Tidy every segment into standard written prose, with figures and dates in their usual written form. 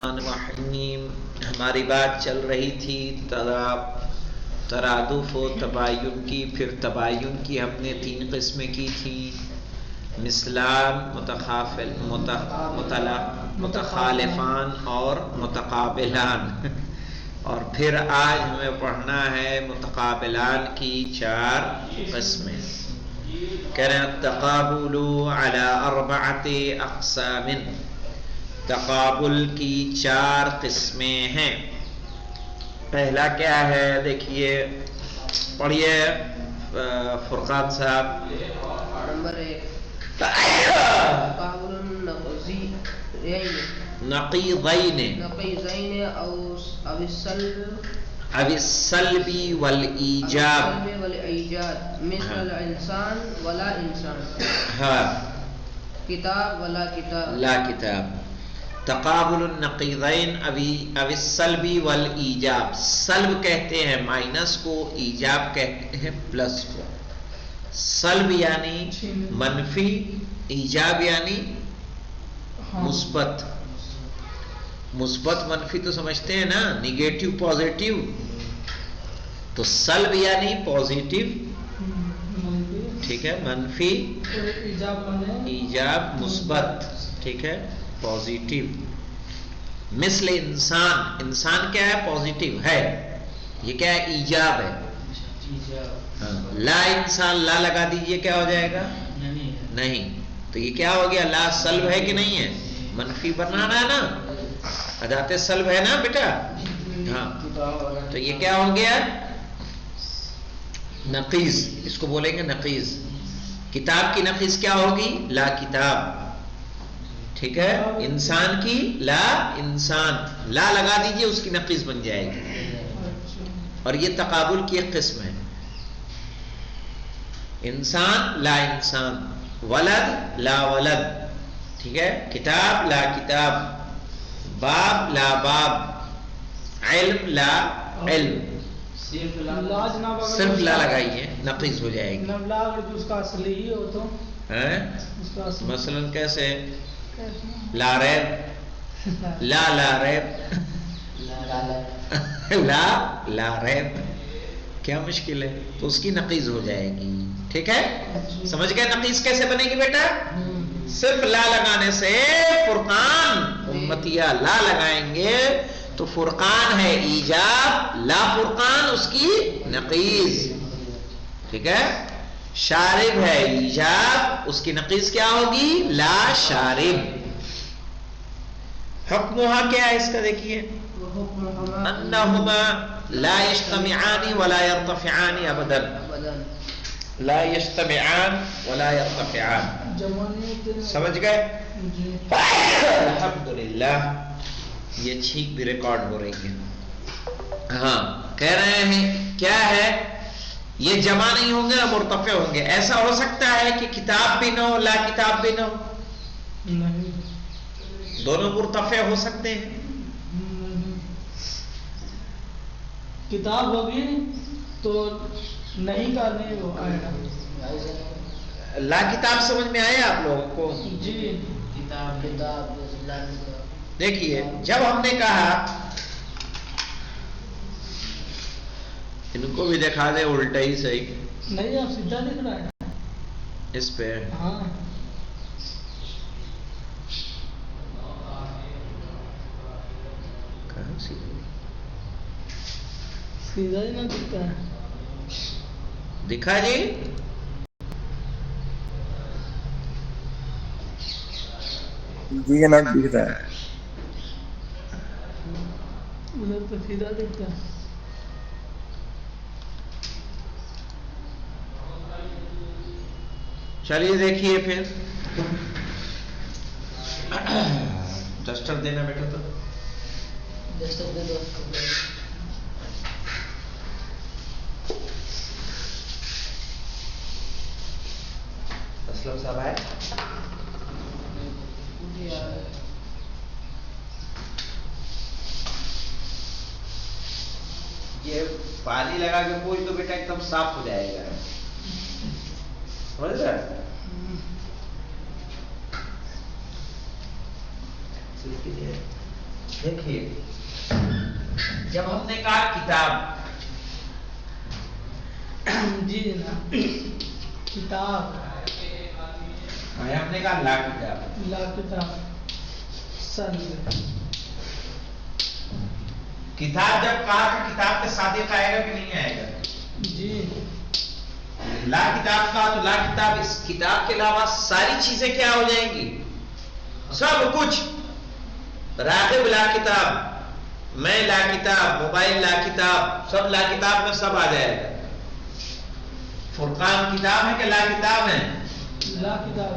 الرحیم ہماری بات چل رہی تھی ترادف و تباین کی. پھر تباین کی ہم نے 3 قسمیں کی تھی: مثلان، متخالفان اور متقابلان. اور پھر آج ہمیں پڑھنا ہے متقابلان کی 4 قسمیں. کہہ رہے ہیں التقابل علی 4 اقسام. تقابل کی 4 قسمیں ہیں. پہلا کیا ہے دیکھیے، پڑھیے فرقان صاحب. نمبر 1 تقابل نقیضین او السلب والایجاب مثل الانسان ولا انسان، ہاں، کتاب ولا کتاب، لا کتاب. تقابل النقیضین او السلب والایجاب. سلب کہتے ہیں مائنس کو، ایجاب کہتے ہیں پلس کو. سلب یعنی منفی، ایجاب یعنی مثبت. مثبت منفی تو سمجھتے ہیں نا، نگیٹو پازیٹیو. تو سلب یعنی پازیٹیو، ٹھیک ہے، منفی، ایجاب مثبت، ٹھیک ہے، پازیٹیو. مثل انسان، انسان کیا ہے؟ پازیٹیو ہے. یہ کیا ہے؟ ایجاب ہے. لا انسان، لا لگا دیجئے، کیا ہو جائے گا؟ نہیں. تو یہ کیا ہو گیا؟ لا سلب ہے کہ نہیں ہے؟ منفی بنانا ہے نا، ادات سلب ہے نا بیٹا. ہاں، تو یہ کیا ہو گیا؟ نقیض. اس کو بولیں گے نقیض. کتاب کی نقیض کیا ہوگی؟ لا کتاب، ٹھیک ہے. انسان کی لا انسان، لا لگا دیجئے، اس کی نقیض بن جائے گی. اور یہ تقابل کی ایک قسم ہے. انسان لا انسان، ولد لا ولد، ٹھیک ہے. کتاب لا کتاب، باب لا باب، علم لا علم. صرف لا لگائیے، نقیض ہو جائے گی. مثلا کیسے؟ لا ریب، لا ریب، لا ریب. کیا مشکل ہے؟ تو اس کی نقیض ہو جائے گی، ٹھیک ہے. سمجھ گئے نقیض کیسے بنے گی بیٹا؟ صرف لا لگانے سے. فرقان امتیہ لا لگائیں گے تو فرقان ہے ایجاب، لا فرقان اس کی نقیض، ٹھیک ہے. شارب ہے ایجاب، اس کی نقیض کیا ہوگی؟ لا شارب. حکمہا کیا ہے اس کا دیکھیے، انہما لا یجتمعان ولا یرتفعان ابدا. لا یجتمعان ولا یرتفعان. سمجھ گئے؟ الحمدللہ. یہ چھینک بھی ریکارڈ ہو رہی ہے. ہاں، کہہ رہے ہیں کیا ہے؟ یہ جمع نہیں ہوں گے، مرتفع ہوں گے. ایسا ہو سکتا ہے کہ کتاب بھی نہ ہو، لا کتاب بھی نہ ہو؟ دونوں مرتفع ہو سکتے ہیں. کتاب ہوگی تو نہیں کا نہیں وہ آئے گا. لا کتاب سمجھ میں آیا آپ لوگوں کو؟ جی. کتاب دیکھیے، جب ہم نے کہا، ان کو بھی دکھا دے الٹا ہی صحیح. نہیں، آپ سیدھا لکھ رہا ہے اس پہ. ہاں، کہاں سیدھا ہی نہ دکھتا ہے. دکھا جی. جی جناب دکھ رہا ہے. ادھر تو سیدھا دکھتا ہے. چلیے دیکھیے پھر. ڈسٹر دینا بیٹا. تو اسلم صاحب آئے. یہ پانی لگا کے پوچھ تو بیٹا ایک دم صاف ہو جائے گا. سمجھ رہے؟ دیکھیے جب ہم نے کہا کتاب، جی جناب، کتاب ہم نے کہا لا کتاب، لا کتاب سن کتاب جب کہا تو کتاب کے صادق آئے گا کہ نہیں آئے گا؟ جی لا کتاب کا تو لا کتاب، اس کتاب کے علاوہ ساری چیزیں کیا ہو جائیں گی؟ سب کچھ. راغب لا کتاب، میں لا کتاب، موبائل لا کتاب، سب لا کتاب میں سب آ جائے گا. فرقان کتاب ہے کہ لا کتاب ہے؟ لا کتاب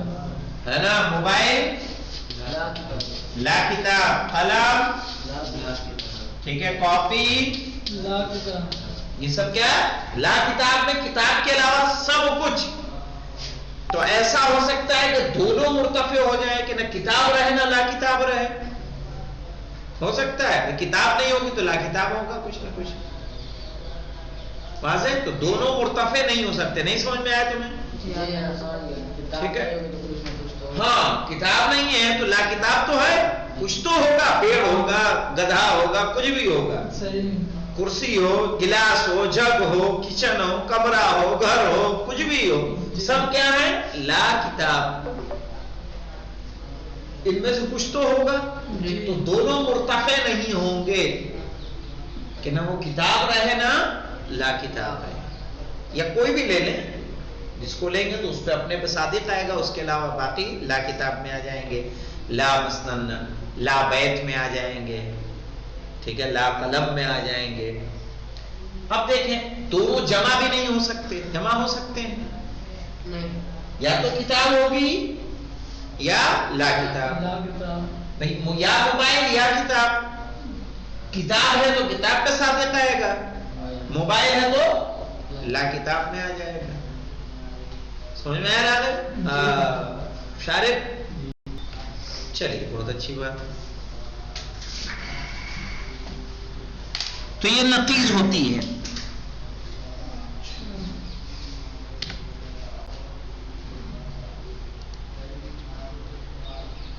ہے نا. موبائل لا کتاب، قلم ٹھیک ہے، کاپی لا کتاب، یہ سب کیا ہے؟ لا کتاب میں کتاب کے علاوہ سب کچھ. تو ایسا ہو سکتا ہے کہ دونوں مرتفع ہو جائے کہ نہ کتاب رہے نہ لا کتاب رہے. ہو سکتا ہے کہ کتاب نہیں ہوگی تو لا کتاب ہوگا کچھ نہ کچھ. واضح؟ تو دونوں مرتفع نہیں ہو سکتے. نہیں سمجھ میں آیا تمہیں؟ ٹھیک ہے. ہاں کتاب نہیں ہے تو لا کتاب تو ہے، کچھ تو ہوگا، پیڑ ہوگا، گدھا ہوگا، کچھ بھی ہوگا. صحیح، کرسی ہو، گلاس ہو، جگ ہو، کچن ہو، کمرہ ہو، گھر ہو، کچھ بھی ہو، سب کیا ہے؟ لا کتاب. ان میں سے کچھ تو ہوگا. تو دونوں مرتفع نہیں ہوں گے کہ نہ وہ کتاب رہے نہ لا کتاب رہے. یا کوئی بھی لے لیں، جس کو لیں گے تو اس پہ اپنے پہ صادق آئے گا، اس کے علاوہ باقی لا کتاب میں آ جائیں گے. لا مثلاً لا بیت میں آ جائیں گے، ٹھیک ہے، لا قلم میں آ جائیں گے. اب دیکھیں دونوں جمع بھی نہیں ہو سکتے. جمع ہو سکتے ہیں نہیں، یا تو کتاب ہوگی یا لا کتاب. لا کتاب نہیں، یا موبائل یا کتاب. کتاب ہے تو کتاب پہ صادق آئے گا، موبائل ہے تو لا کتاب میں آ جائے گا. سمجھ میں آ رہا ہے؟ شارف چلیے، بہت اچھی بات. تو یہ نقیض ہوتی ہے.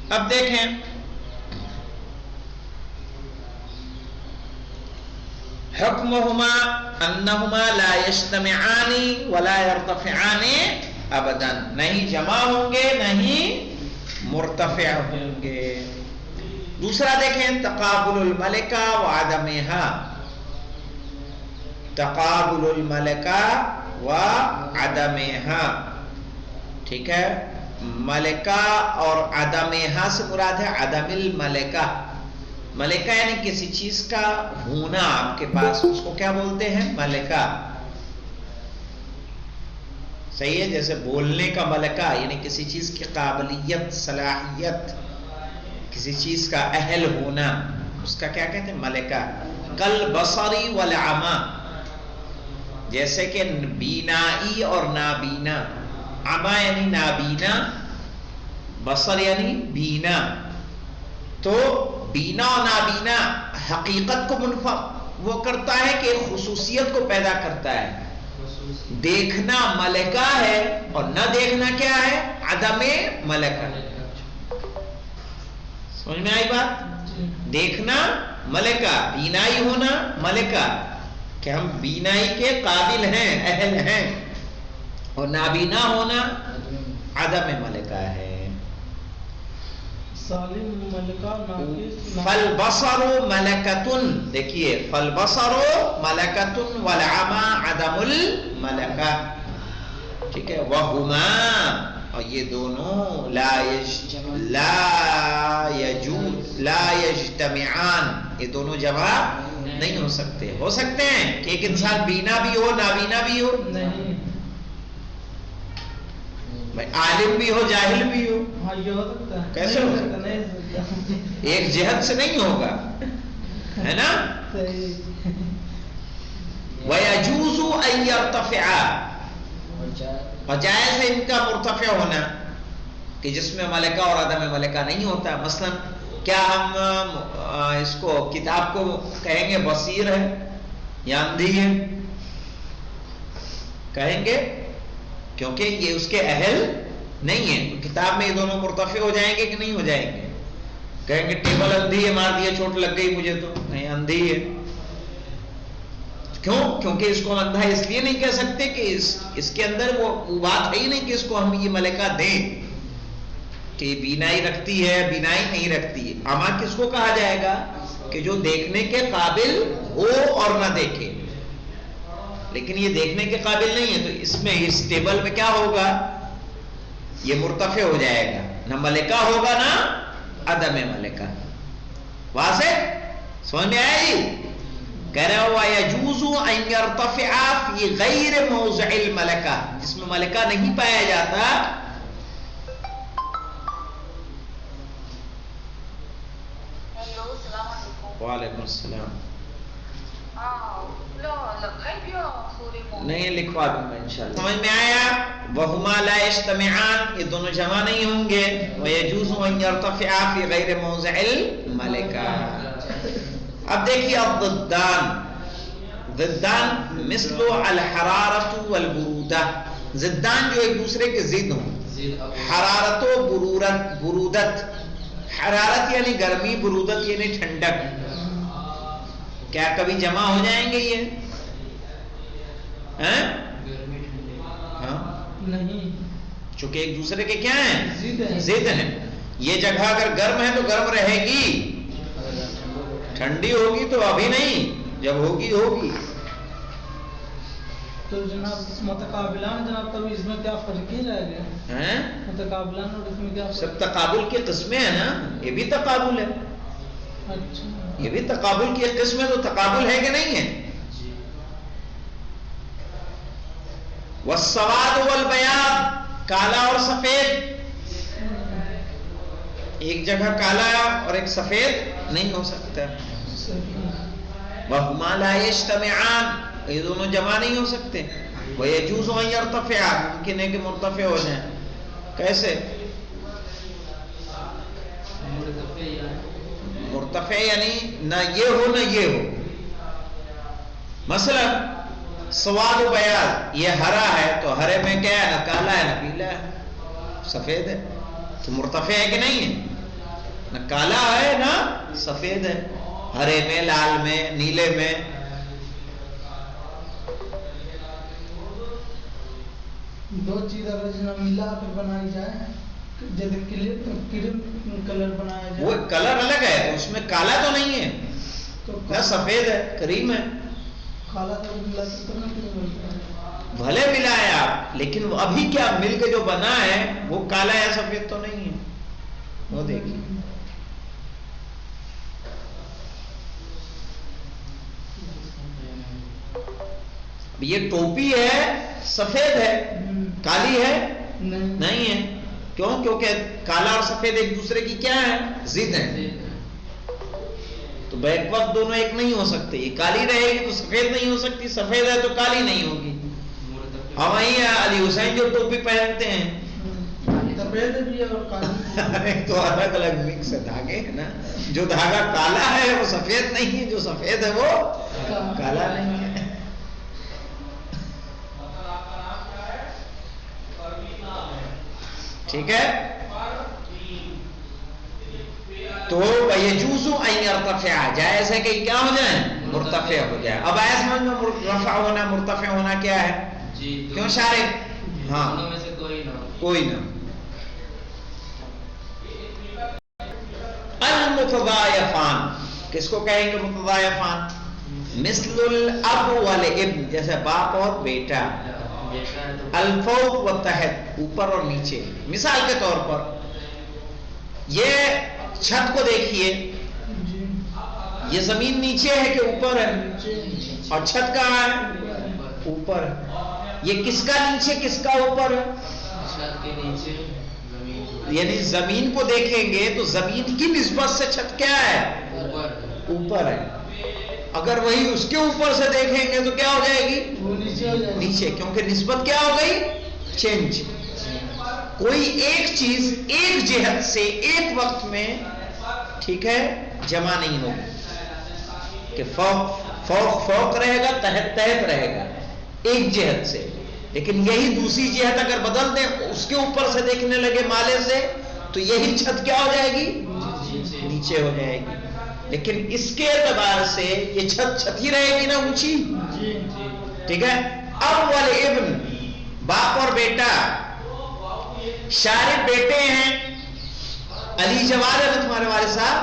اب دیکھیں حکمہما انہما لا یجتمعان ولا یرتفعان ابدا، نہیں جمع ہوں گے نہیں مرتفع ہوں گے. دوسرا دیکھیں تقابل الملکہ وعدمہا. تقابل الملکہ وعدمہا، ٹھیک ہے. ملکہ اور عدمہا سے مراد ہے عدم الملکہ. ملکہ یعنی کسی چیز کا ہونا آپ کے پاس، اس کو کیا بولتے ہیں؟ ملکہ. صحیح ہے. جیسے بولنے کا ملکہ یعنی کسی چیز کی قابلیت، صلاحیت، کسی چیز کا اہل ہونا، اس کا کیا کہتے ہیں؟ ملکہ. کل بصری والعما، جیسے کہ بینائی اور نابینا. عما یعنی نابینا، بصر یعنی بینا. تو بینا اور نابینا حقیقت کو وہ کرتا ہے کہ ایک خصوصیت کو پیدا کرتا ہے. دیکھنا ملکہ ہے اور نہ دیکھنا کیا ہے؟ عدم ملکہ. سمجھ میں آئی بات؟ دیکھنا ملکہ، بینائی ہونا ملکہ، کہ ہم بینائی کے قابل ہیں، اہل ہیں، اور نابینا ہونا عدم ملکہ ہے. سالم ملکہ ناقص. فالبصر ملکتن، دیکھیے فالبصر ملکتن والعما عدم الملکہ، ٹھیک ہے. وہما، اور یہ دونوں لا یجتمعان، یہ دونوں جمع نہیں ہو سکتے. ہو سکتے ہیں کہ ایک انسان بینا بھی ہو نابینا بھی ہو؟ نہیں. عالم بھی ہو جاہل بھی ہو؟ ہاں یہ ہو سکتا ہے. کیسے ہو سکتا؟ نہیں ہو سکتا. ایک جہت سے نہیں ہوگا، ہے نا. صحیح. وَيَجُوزُ أَن يَرْتَفِعَا، اور جائز ہے ان کا مرتفع ہونا، کہ جس میں ملکہ اور عدم ملکہ نہیں ہوتا. مثلا کیا ہم اس کو کتاب کو کہیں گے بصیر ہے یا اندھی ہے؟ کہیں گے، کیونکہ یہ اس کے اہل نہیں ہے. تو کتاب میں یہ دونوں مرتفع ہو جائیں گے کہ نہیں ہو جائیں گے؟ کہیں گے ٹیبل اندھی ہے، مار دیا چوٹ لگ گئی مجھے، تو نہیں اندھی ہے. کیوں؟ کیونکہ اس کو اندھا اس لیے نہیں کہہ سکتے کہ اس کے اندر وہ بات ہے ہی نہیں کہ اس کو ہم یہ ملکہ دیں کہ بینائی رکھتی ہے، بینائی نہیں رکھتی ہے. اما کس کو کہا جائے گا؟ کہ جو دیکھنے کے قابل ہو اور نہ دیکھے. لیکن یہ دیکھنے کے قابل نہیں ہے، تو اس میں اس ٹیبل میں کیا ہوگا؟ یہ مرتفع ہو جائے گا، نہ ملکہ ہوگا نہ عدم ملکہ. واضح؟ سمجھ میں آیا جی؟ کہہ رہا ہوا یجوز ان یرتفع فی غیر موضع الملکہ، جس میں ملکہ نہیں پایا جاتا. وعلیکم السلام. نہیں لکھوا دوں میں انشاءاللہ. سمجھ میں آیا؟ وہما لا یجتمعان، یہ دونوں جمع نہیں ہوں گے. ویجوز ان یرتفع فی غیر موضع الملکہ. اب دیکھیے الضدان. ضدان مثل الحرارت والبرودہ. ضدان جو ایک دوسرے کے ضد ہوں. حرارت و برودت. حرارت یعنی گرمی، برودت یعنی ٹھنڈک. کیا کبھی جمع ہو جائیں گے یہ؟ ہاں نہیں، چونکہ ایک دوسرے کے کیا ہیں؟ ضد ہیں. یہ جگہ اگر گرم ہے تو گرم رہے گی، ٹھنڈی ہوگی تو ابھی نہیں، جب ہوگی ہوگی. تو جناب متقابلان جناب تبھی اس میں کیا فرق ہی رہ گیا؟ متقابلان اور اس میں کیا فرق؟ سب تقابل کی قسمیں ہیں نا، یہ بھی تقابل ہے. اچھا، یہ بھی تقابل کی ایک قسم ہے. تو تقابل ہے کہ نہیں ہے؟ والسواد والبیاض، کالا اور سفید. ایک جگہ کالا اور ایک سفید نہیں ہو سکتا. وہما لا یجتمعان، یہ دونوں جمع نہیں ہو سکتے. ویجوز ان یرتفع، ممکن ہے کہ مرتفع ہو جائیں. کیسے؟ مرتفع یعنی نہ یہ ہو نہ یہ ہو. مثلا سواد و بیاض، یہ ہرا ہے تو ہرے میں کیا ہے؟ نہ کالا ہے نہ پیلا ہے، سفید ہے. تو مرتفع ہے کہ نہیں ہے؟ نہ کالا ہے نہ سفید ہے، ہرے میں، لال میں، نیلے میں. دو چیز اگر جناب ملا کر بنائی جائے، جیسے کریم کلر بنایا جائے، وہ کلر الگ ہے، تو اس میں کالا تو نہیں ہے تو نہ سفید ہے، کریم ہے. کالا تو ملا کر نہ کریم بنتا ہے. بھلے ملائے آپ، لیکن وہ ابھی کیا مل کے جو بنا ہے وہ کالا یا سفید تو نہیں ہے. وہ دیکھیے یہ ٹوپی ہے، سفید ہے، کالی ہے نہیں ہے. کیوں؟ کیونکہ کالا اور سفید ایک دوسرے کی کیا ہے؟ ضد ہیں. تو بیک وقت دونوں ایک نہیں ہو سکتے. یہ کالی رہے گی تو سفید نہیں ہو سکتی، سفید ہے تو کالی نہیں ہوگی. ہاں وہی علی حسین جو ٹوپی پہنتے ہیں، سفید بھی اور کالی تو الگ الگ مکس ہے دھاگے ہے نا. جو دھاگا کالا ہے وہ سفید نہیں ہے، جو سفید ہے وہ کالا نہیں ہے. ٹھیک ہے. تو یجوز ان یرتفع، جائز ہے کہ کیا ہو جائیں؟ مرتفع ہو جائے. اب آیا سمجھ میں رفع ہونا مرتفع ہونا کیا ہے؟ کیوں شارح؟ ہاں میں سے کوئی نہ. المتضایفان کس کو کہیں گے؟ متضایفان مثل الاب والابن، جیسے باپ اور بیٹا. الفوق والتحت، اوپر اور نیچے. مثال کے طور پر یہ چھت کو دیکھیے، یہ زمین نیچے ہے کہ اوپر ہے؟ اور چھت کہاں ہے؟ اوپر ہے. یہ کس کا نیچے کس کا اوپر ہے؟ چھت کے نیچے یعنی زمین کو دیکھیں گے تو زمین کی نسبت سے چھت کیا ہے؟ اوپر ہے. اگر وہی اس کے اوپر سے دیکھیں گے تو کیا ہو جائے گی؟ وہ نیچے ہو جائے. نیچے، کیونکہ نسبت کیا ہو گئی؟ چینج. کوئی ایک چیز ایک جہت سے ایک وقت میں ٹھیک ہے جمع نہیں ہوگی کہ فوق فوق فوق رہے گا، تحت تحت رہے گا ایک جہت سے. لیکن یہی دوسری جہت اگر بدل دیں، اس کے اوپر سے دیکھنے لگے مالے سے، تو یہی چھت کیا ہو جائے گی؟ نیچے نیچے ہو جائے گی. لیکن اس کے اعتبار سے یہ چھت ہی رہے گی نا اونچی. ٹھیک ہے. اول ابن باپ اور بیٹا. شارب بیٹے ہیں علی جواد ہے تمہارے والد صاحب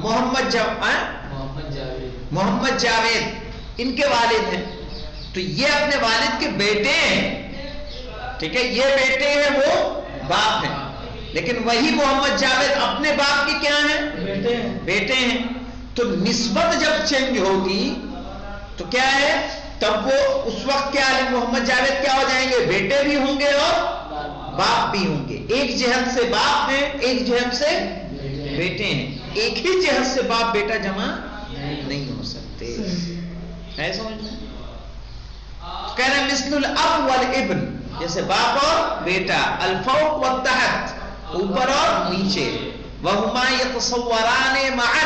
محمد جاوید ان کے والد ہیں. تو یہ اپنے والد کے بیٹے ہیں. ٹھیک ہے. یہ بیٹے ہیں وہ باپ ہیں. لیکن وہی محمد جاوید اپنے باپ کی کیا ہیں؟ بیٹے ہیں. تو نسبت جب چینج ہوگی تو کیا ہے؟ تب وہ اس وقت کیا ہے؟ محمد جاوید کیا ہو جائیں گے؟ بیٹے بھی ہوں گے اور باپ بھی ہوں گے. ایک جہت سے باپ ہیں, ایک جہت سے بیٹے ہیں. ایک ہی جہت سے باپ بیٹا جمع نہیں ہو سکتے. ہے سمجھ میں؟ کہہ رہے ہیں مثل الاب والابن, جیسے باپ اور بیٹا. الفوق والتحت, اوپر اور نیچے. وہما یتصوران معا,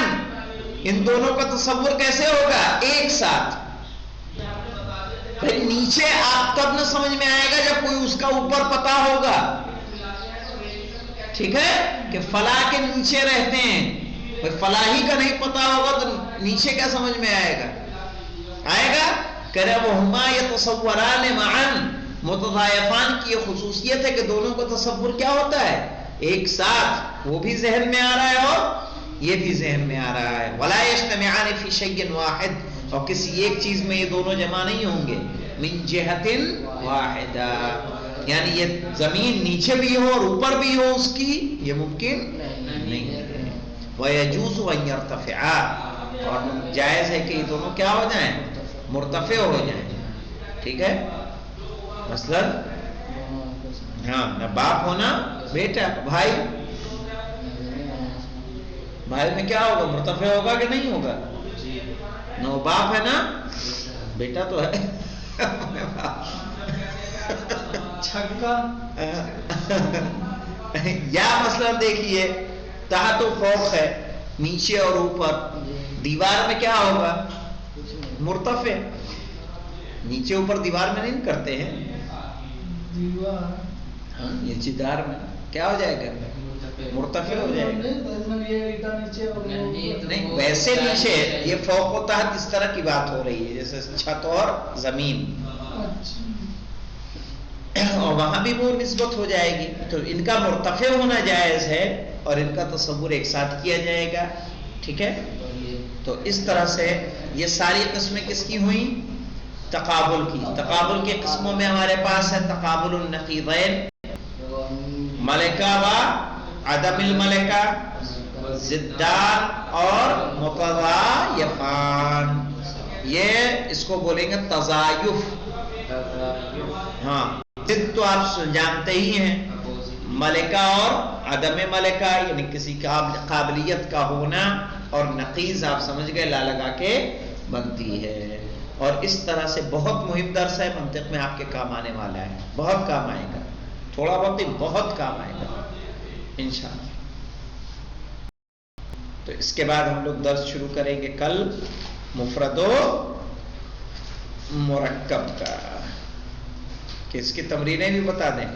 ان دونوں کا تصور کیسے ہوگا؟ ایک ساتھ. نیچے آپ تب نہ سمجھ میں آئے گا جب کوئی اس کا اوپر پتا ہوگا. ٹھیک ہے کہ فلاں کے نیچے رہتے ہیں, فلاحی کا نہیں پتا ہوگا تو نیچے کیا سمجھ میں آئے گا؟ آئے گا. کہہ رہے وہما یتصوران معا, متضائفان کی یہ خصوصیت ہے کہ دونوں کا تصور کیا ہوتا ہے؟ ایک ساتھ. وہ بھی ذہن میں آ رہا ہے اور یہ بھی ذہن میں آ رہا ہے. ولا یجتمعان فی شیء واحد, اور کسی ایک چیز میں یہ دونوں جمع نہیں ہوں گے. من جہت واحدہ, یعنی یہ زمین نیچے بھی ہو اور اوپر بھی ہو اس کی, یہ ممکن نہیں ہے. وَيَجُوزُ أَن يَرْتَفِعَا, اور جائز ہے کہ یہ دونوں کیا ہو جائیں؟ مرتفع ہو جائیں. ٹھیک ہے. مثلا ہاں, نہ باپ ہونا بیٹا, بھائی میں کیا ہوگا؟ مرتفع ہوگا کہ نہیں ہوگا؟ نہ وہ باپ ہے نا بیٹا تو ہے. چھکا یا مثلا دیکھیے تحت و فوق ہے, نیچے اور اوپر. دیوار میں کیا ہوگا؟ مرتفع. نیچے اوپر دیوار میں نہیں کرتے ہیں دیوار, ہاں یہ جدار میں کیا ہو جائے گا؟ مرتفع ہو جائے گا. نہیں ویسے نیچے, یہ فوق و تحت اس طرح کی بات ہو رہی ہے جیسے چھت اور زمین, اور وہاں بھی وہ نسبت ہو جائے گی. تو ان کا مرتفع ہونا جائز ہے اور ان کا تصور ایک ساتھ کیا جائے گا. ٹھیک ہے. تو اس طرح سے یہ ساری قسمیں کس کی ہوئیں؟ تقابل کی. تقابل کے قسموں میں ہمارے پاس ہے تقابل النقیضین, ملکہ و عدم الملکہ, ضدان اور متضایفان. یہ اس کو بولیں گے تضایف. ہاں, ضد تو آپ جانتے ہی ہیں, ملکہ اور عدم ملکہ یعنی کسی قابلیت کا ہونا, اور نقیض آپ سمجھ گئے لا لگا کے بنتی ہے. اور اس طرح سے بہت مہم درس ہے, منطق میں آپ کے کام آنے والا ہے, بہت کام آئے گا. تھوڑا بہت نہیں, بہت کام آئے گا انشاءاللہ. تو اس کے بعد ہم لوگ درس شروع کریں گے کل مفرد و مرکب کا, کہ اس کی تمرینیں بھی بتا دیں.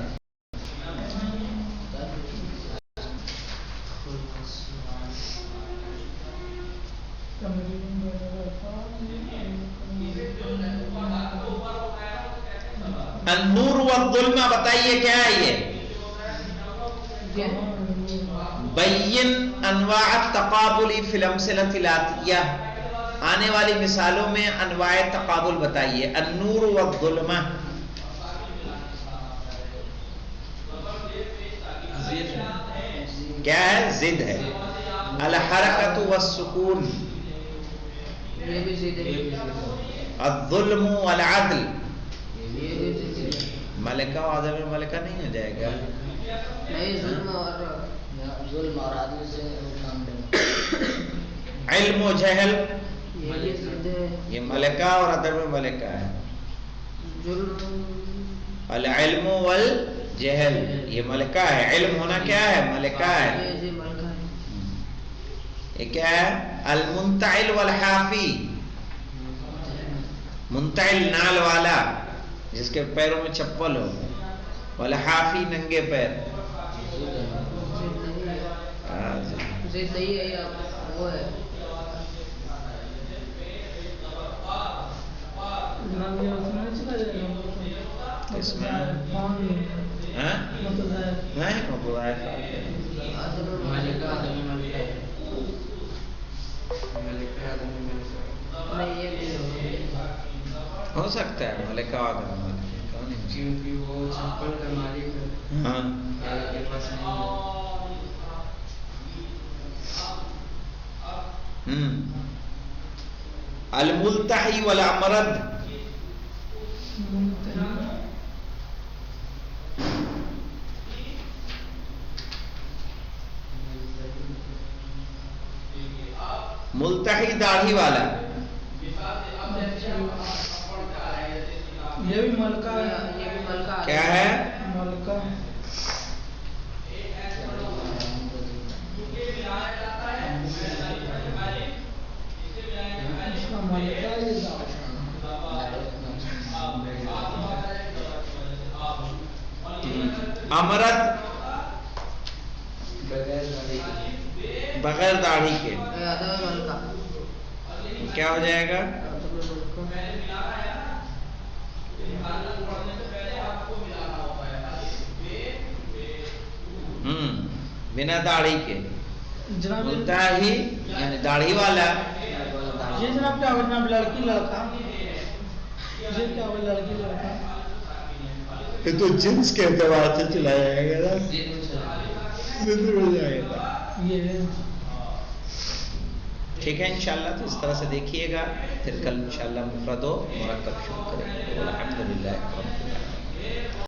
النور والظلمہ بتائیے کیا ہے یہ؟ بین انواع التقابل فی الامثلۃ الاتیہ, آنے والی مثالوں میں انواع تقابل بتائیے. النور والظلمہ کیا ہے؟ ضد ہے. الحرکۃ والسکون, الظلم والعدل, ملکہ و عدم ملکہ نہیں ہو جائے گا؟ ظلم اور عدل سے علم و جہل, یہ ملکہ اور عدم ملکہ ہے. العلم والجہل یہ ملکہ ہے, علم ہونا کیا ہے؟ ملکہ ہے. یہ کیا ہے؟ المنتعل والحافی, منتعل نال والا جس کے پیروں میں چپل ہو, والحافی ننگے پیر. صحیح ہے یا وہ ہے؟ جناب یہ اس میں چلا جائے گا اس میں متضائف نہیں متضائف ملکہ آدمی ملکہ نہیں یہ بھی ہو سکتا ہے ملکہ آدم کیونکہ وہ چھپڑ کا مالک ہے ہاں کے پاس الملتحی والامرد ملتحی داڑھی والا یہ بھی ملکہ ہے، یہ بھی ملکہ کیا ہے؟ ملکہ اس کا ملکہ یہ امرد بغیر داڑھی کے ملکہ کیا ہو جائے گا؟ بنا داڑھی کے جناب ملتحی یعنی داڑھی والا یہ جناب کیا ہو جناب لڑکی لڑکا یہ کیا ہو لڑکی لڑکا یہ تو جنس کے اعتبار سے چلایا جائے گا یہ ٹھیک ہے انشاءاللہ تو اس طرح سے دیکھیے گا پھر کل انشاءاللہ مفرد و مرکب شروع کریں گے الحمدللہ رب العالمین.